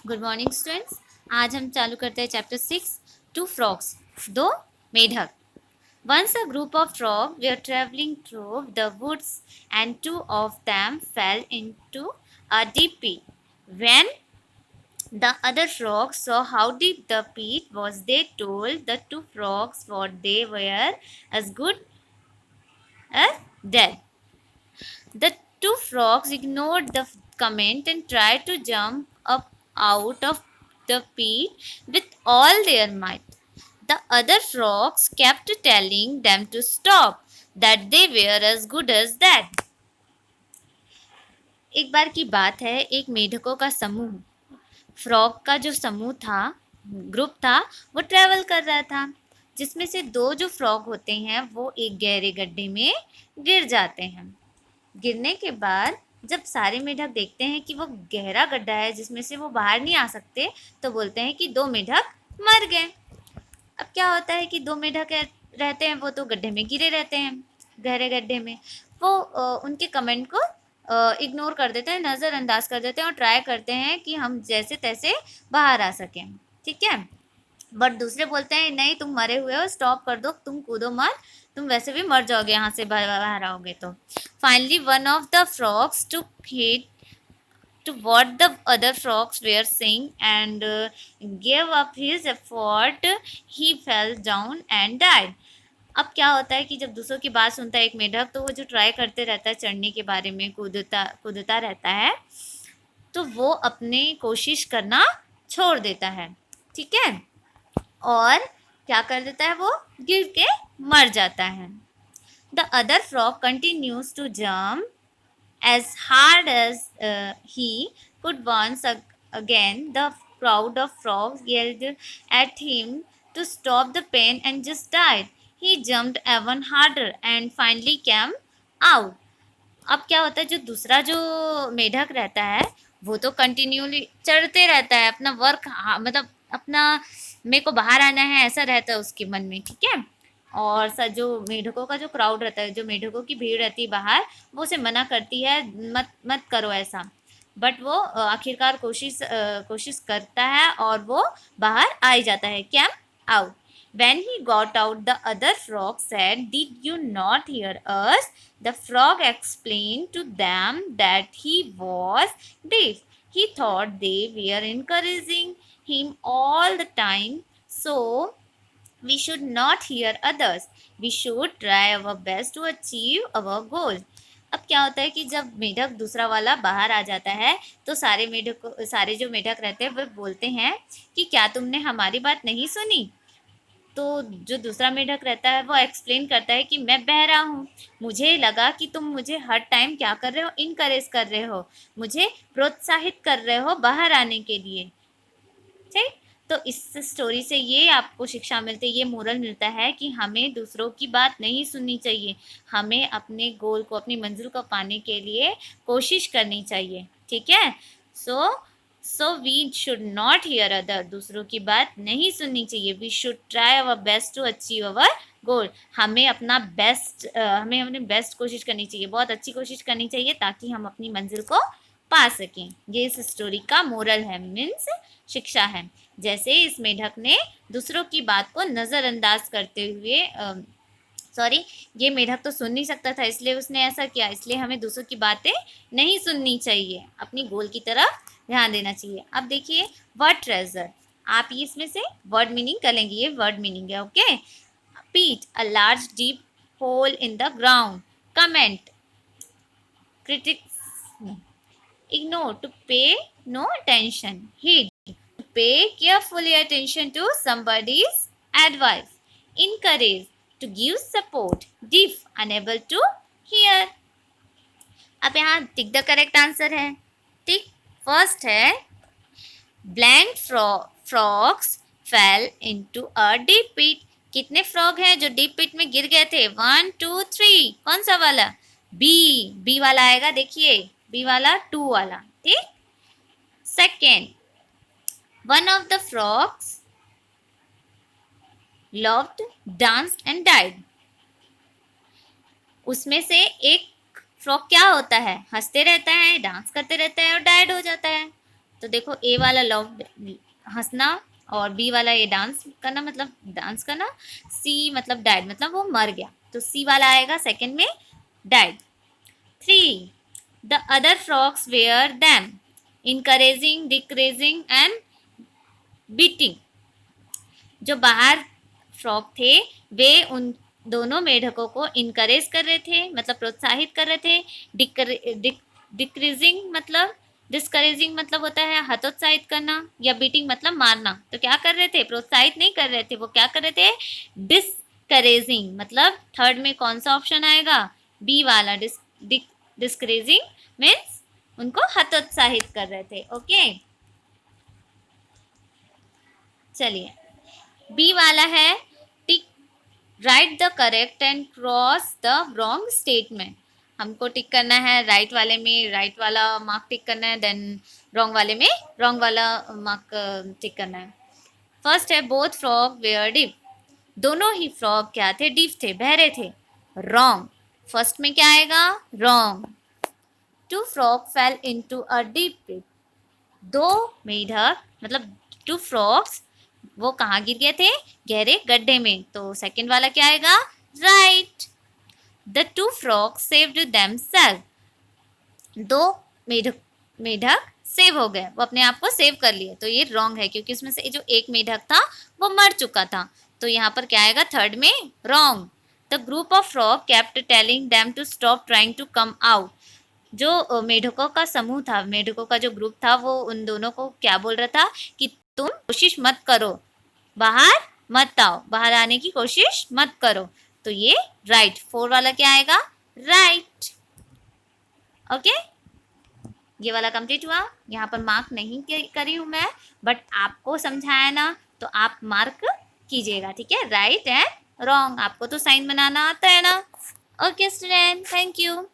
Good morning students. आज हम चालू करते हैं चैप्टर 6 टू फ्रॉग्स, दो मेढक। Once a group of frogs were traveling through the woods and two of them fell into a deep pit. When the other frogs saw how deep the pit was, they told the two frogs what they were as good as dead. The two frogs ignored the comment and tried to jump up out of the pit with all their might. The other frogs kept telling them to stop, that they were as good as that. एक बार की बात है, एक मेढकों का समूह, frog का जो समूह था, ग्रुप था, वो ट्रेवल कर रहा था, जिसमें से दो जो फ्रॉग होते हैं वो एक गहरे गड्ढे में गिर जाते हैं। गिरने के बाद जब सारे मेढक देखते हैं कि वो गहरा गड्ढा है जिसमें से वो बाहर नहीं आ सकते, तो बोलते हैं कि दो मेढक मर गए। अब क्या होता है कि दो मेढक रहते हैं, वो तो गड्ढे में गिरे रहते हैं, गहरे गड्ढे में। वो उनके कमेंट को इग्नोर कर देते हैं, नज़रअंदाज कर देते हैं और ट्राई करते हैं कि हम जैसे तैसे बाहर आ सकें, ठीक है। बट दूसरे बोलते हैं नहीं, तुम मरे हुए हो, स्टॉप कर दो, तुम कूदो मत, तुम वैसे भी मर जाओगे यहाँ से बाहर आओगे तो। Finally one of the frogs took hit to what the other frogs were saying and gave up his effort. He fell down and died. अब क्या होता है कि जब दूसरों की बात सुनता है एक मेढक, तो वो जो ट्राई करते रहता है चढ़ने के बारे में, कूदता कूदता रहता है, तो वो अपनी कोशिश करना छोड़ देता है, ठीक है, और क्या कर देता है, वो गिर के मर जाता है। The other frog continues to jump as hard as he could. Once again, the crowd of frogs yelled at him to stop the pain and just died. He jumped even harder and finally came out. अब क्या होता है, जो दूसरा जो मेढक रहता है वो तो कंटिन्यूली चढ़ते रहता है, अपना वर्क मतलब अपना मेरे को बाहर आना है ऐसा रहता है उसके मन में, ठीक है। और जो मेढकों का जो क्राउड रहता है, जो मेढकों की भीड़ रहती है बाहर, वो उसे मना करती है, मत मत करो ऐसा। बट वो आखिरकार कोशिश करता है और वो बाहर आ ही जाता है, came out. When he got out, the other frog said, "Did you not hear us?" The frog explained to them that he was deaf. He thought they were encouraging him all the time, so we should not hear others. We should try our best to achieve our goal. अब क्या होता है कि जब मेढक दूसरा वाला बाहर आ जाता है, तो सारे जो मेढक रहते हैं वो बोलते हैं कि क्या तुमने हमारी बात नहीं सुनी। तो जो दूसरा मेढक रहता है वो एक्सप्लेन करता है कि मैं बहरा हूँ, मुझे लगा कि तुम मुझे हर टाइम क्या कर रहे हो, इनकरेज कर रहे हो, मुझे प्रोत्साहित कर रहे हो बाहर आने के लिए, ठीक। तो इस स्टोरी से ये आपको शिक्षा मिलती है, ये मोरल मिलता है कि हमें दूसरों की बात नहीं सुननी चाहिए, हमें अपने गोल को, अपनी मंजिल को पाने के लिए कोशिश करनी चाहिए, ठीक है। So we should not hear other, दूसरों की बात नहीं सुननी चाहिए। We should try our best to achieve our goal, हमें अपना बेस्ट हमें अपने बेस्ट कोशिश करनी चाहिए, बहुत अच्छी कोशिश करनी चाहिए, ताकि हम अपनी मंजिल को पा सकें। ये इस स्टोरी का मोरल है, मीन्स शिक्षा है। जैसे इस मेढक ने दूसरों की बात को नज़रअंदाज करते हुए सॉरी, ये मेढक तो सुन नहीं सकता था, इसलिए उसने ऐसा किया। इसलिए हमें दूसरों की बातें नहीं सुननी चाहिए, अपनी गोल की तरफ ध्यान देना चाहिए। अब देखिए वर्ड ट्रेजर, आप इसमें से वर्ड मीनिंग कर लेंगे, ये वर्ड मीनिंग है, ओके। पीट, a large deep whole in the ground. Comment, critics, ignore, to pay no attention. Heed, to pay carefully attention to somebody's advice. Encourage, to give support. Deaf, unable to hear. अब यहाँ tick the correct answer है, ठीक। First है blank frogs fell into a deep pit. कितने frog हैं जो deep पिट में गिर गए थे? 1 2 3। कौन सा वाला? बी वाला आएगा, देखिए बी वाला, 2 वाला, ठीक। Second, one of the frogs loved, danced and died. उसमें से एक फ्रॉग क्या होता है? हंसते रहता है, डांस करते रहता है और डाइड हो जाता है, तो देखो ए वाला लव हंसना, और बी वाला ये डांस करना मतलब डांस करना, सी मतलब डैड मतलब वो मर गया, तो सी वाला आएगा सेकंड में dad. 3. The other frogs were them, encouraging, decreasing and beating. जो बाहर फ्रॉग थे वे उन दोनों मेढकों को इनकरेज कर रहे थे, मतलब प्रोत्साहित कर रहे थे। डिक्रीजिंग मतलब डिस्करेजिंग मतलब होता है हतोत्साहित करना, या बीटिंग मतलब मारना। तो क्या कर रहे थे, प्रोत्साहित नहीं कर रहे थे, वो क्या कर रहे थे, डिस्करेजिंग। मतलब थर्ड में कौन सा ऑप्शन आएगा, बी वाला, डिस्करेजिंग मीन्स उनको हतोत्साहित कर रहे थे। ओके चलिए, बी वाला है tick, right the correct and cross the wrong statement. हमको टिक करना है राइट वाले में राइट वाला मार्क टिक करना है, देन रॉन्ग वाले में रॉन्ग वाला मार्क टिक करना है। फर्स्ट है बोथ फ्रॉग वेयर डिप, दोनों ही फ्रॉग क्या थे, डिप थे, बहरे थे। रॉन्ग, फर्स्ट में क्या आएगा, wrong. Two frog fell into a deep pit, दो मेढक मतलब टू फ्रॉग्स वो कहाँ गिर गए थे, गहरे गड्ढे में। तो सेकंड वाला क्या आएगा, right. The two frogs saved themself, दो मेढक मेढक सेव हो गए, वो अपने आप को सेव कर लिए। तो ये रॉन्ग है क्योंकि उसमें से जो एक मेढक था वो मर चुका था। तो यहाँ पर क्या आएगा, थर्ड में wrong. The group of frog kept telling them to stop trying to come out, जो मेढकों का समूह था, मेढकों का जो ग्रुप था वो उन दोनों को क्या बोल रहा था कि तुम कोशिश मत करो, बाहर मत आओ, बाहर आने की कोशिश मत करो। तो ये राइट, फोर वाला क्या आएगा, राइट। ओके ये वाला कंप्लीट हुआ। यहाँ पर मार्क नहीं करी हूँ मैं, बट आपको समझाया ना तो आप मार्क कीजिएगा, ठीक है। राइट एंड रॉन्ग आपको तो साइन बनाना आता है ना। Okay student, thank you.